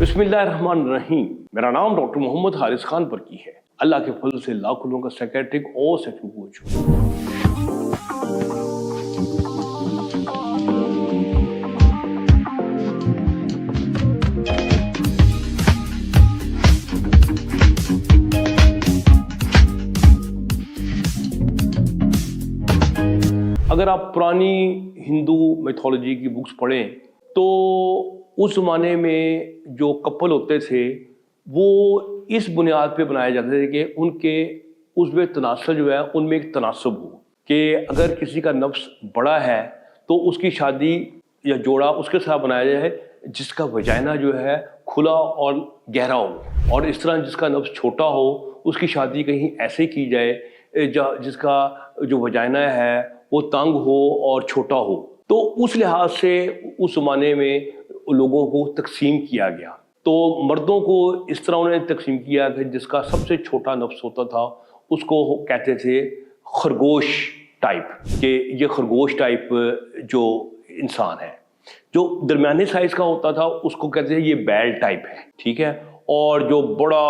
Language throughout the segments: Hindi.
बिस्मिल्लाहिर्रहमानिर्रहीम। मेरा नाम डॉक्टर मोहम्मद हारिस खान बरकी है। अल्लाह के फजल से लाखों लोगों का साइकियाट्रिक और सेक्शन कोच हूं। अगर आप पुरानी हिंदू मैथोलॉजी की बुक्स पढ़ें तो उस ज़माने में जो कपल होते थे वो इस बुनियाद पे बनाए जाते थे कि उनके उज़्व तनासुल जो है उनमें एक तनासुब हो, कि अगर किसी का नफ्स बड़ा है तो उसकी शादी या जोड़ा उसके साथ बनाया जाए जिसका वजाइना जो है खुला और गहरा हो, और इस तरह जिसका नफ्स छोटा हो उसकी शादी कहीं ऐसे की जाए जिसका जो वजाइना है वो तंग हो और छोटा हो। तो उस लिहाज से उस ज़माने में लोगों को तकसीम किया गया। तो मर्दों को इस तरह उन्हें तकसीम किया कि जिसका सबसे छोटा नफ्स होता था उसको कहते थे खरगोश टाइप, कि ये खरगोश टाइप जो इंसान है। जो दरमियाने साइज़ का होता था उसको कहते थे ये बैल टाइप है, ठीक है। और जो बड़ा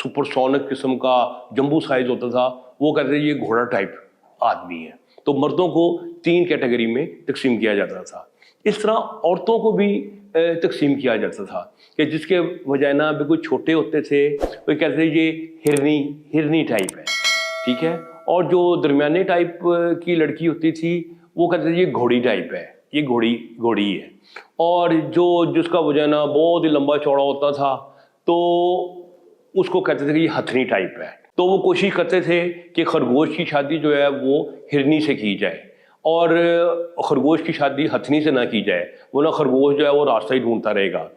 सुपरसोनिक किस्म का जंबू साइज़ होता था वो कहते थे ये घोड़ा टाइप आदमी है। तो मर्दों को 3 कैटेगरी में तकसीम किया जाता था। इस तरह औरतों को भी तकसीम किया जाता था कि जिसके वजाइना बिल्कुल छोटे होते थे वो कहते थे ये हिरनी टाइप है, ठीक है। और जो दरमियाने टाइप की लड़की होती थी वो कहते थे ये घोड़ी टाइप है, ये घोड़ी है। और जिसका वजाइना बहुत ही लंबा चौड़ा होता था तो उसको कहते थे कि ये हथनी टाइप है। तो वो कोशिश करते थे कि खरगोश की शादी जो है वो हिरनी से की जाए और खरगोश की शादी हथनी से ना की जाए, वरना खरगोश जो है वो रास्ता ही ढूंढता रहेगा,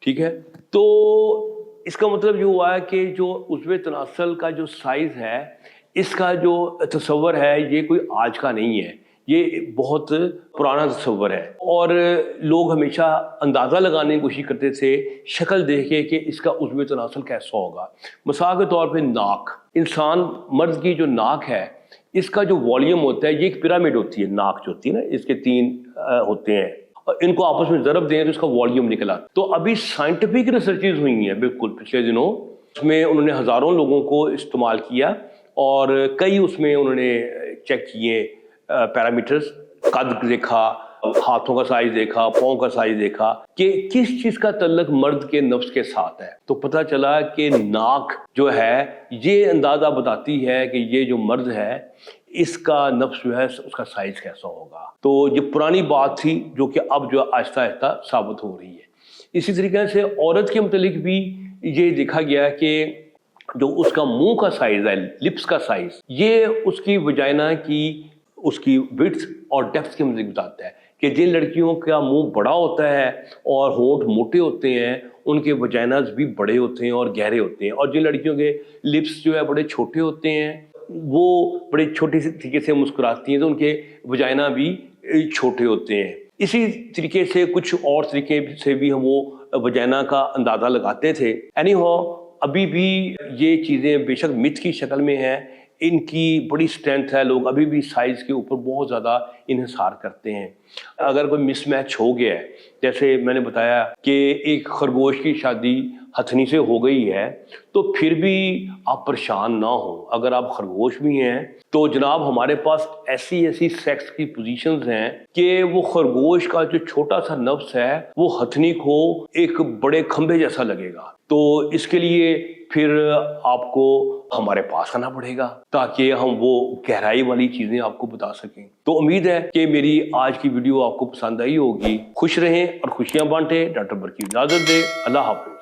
ठीक है। तो इसका मतलब ये हुआ है कि जो उज़्व तनासुल का जो साइज़ है इसका जो तस्वर है ये कोई आज का नहीं है, ये बहुत पुराना तस्वर है। और लोग हमेशा अंदाज़ा लगाने की कोशिश करते थे शक्ल देख के कि इसका उज़्व तनासुल कैसा होगा। मिसाल के तौर पे नाक, इंसान मर्द की जो नाक है इसका जो वॉल्यूम होता है ये एक पिरामिड होती है। नाक जो होती है ना इसके 3 होते हैं, इनको आपस में ज़रब दें तो इसका वॉल्यूम निकला। तो अभी साइंटिफिक रिसर्चेज हुई हैं बिल्कुल पिछले दिनों, उसमें उन्होंने हज़ारों लोगों को इस्तेमाल किया और कई उसमें उन्होंने चेक किए पैरामीटर्स, कद देखा, हाथों का साइज देखा, पाँव का साइज देखा कि किस चीज़ का तल्लुक मर्द के नफ्स के साथ है। तो पता चला कि नाक जो है ये अंदाज़ा बताती है कि ये जो मर्द है इसका नफ्स जो है उसका साइज कैसा होगा। तो ये पुरानी बात थी जो कि अब जो आहिस्ता आहिस्ता साबित हो रही है। इसी तरीके से औरत के मुतालिक भी ये देखा गया कि जो उसका मुंह का साइज है, लिप्स का साइज, ये उसकी वजाइना की उसकी विड्थ और डेप्थ के मुताबिक बताता है कि जिन लड़कियों का मुंह बड़ा होता है और होंठ मोटे होते हैं उनके वजाइनास भी बड़े होते हैं और गहरे होते हैं, और जिन लड़कियों के लिप्स जो है बड़े छोटे होते हैं वो बड़े छोटे से तरीके से मुस्कुराती हैं तो उनके वजाइना भी छोटे होते हैं। इसी तरीके से कुछ और तरीके से भी हम वो वजाइना का अंदाज़ा लगाते थे। एनीहाउ अभी भी ये चीज़ें बेशक मिथ की शक्ल में हैं, इनकी बड़ी स्ट्रेंथ है, लोग अभी भी साइज़ के ऊपर बहुत ज़्यादा इन्हिसार करते हैं। अगर कोई मिसमैच हो गया है, जैसे मैंने बताया कि एक खरगोश की शादी हथनी से हो गई है, तो फिर भी आप परेशान ना हो। अगर आप खरगोश भी हैं तो जनाब हमारे पास ऐसी सेक्स की पोजीशंस हैं कि वो खरगोश का जो छोटा सा नफ्स है वो हथनी को एक बड़े खंभे जैसा लगेगा। तो इसके लिए फिर आपको हमारे पास आना पड़ेगा ताकि हम वो गहराई वाली चीज़ें आपको बता सकें। तो उम्मीद है कि मेरी आज की वीडियो आपको पसंद आई होगी। खुश रहें और खुशियां बांटें। डॉक्टर बरकी इजाज़त दे। अल्लाह हाफ़िज़।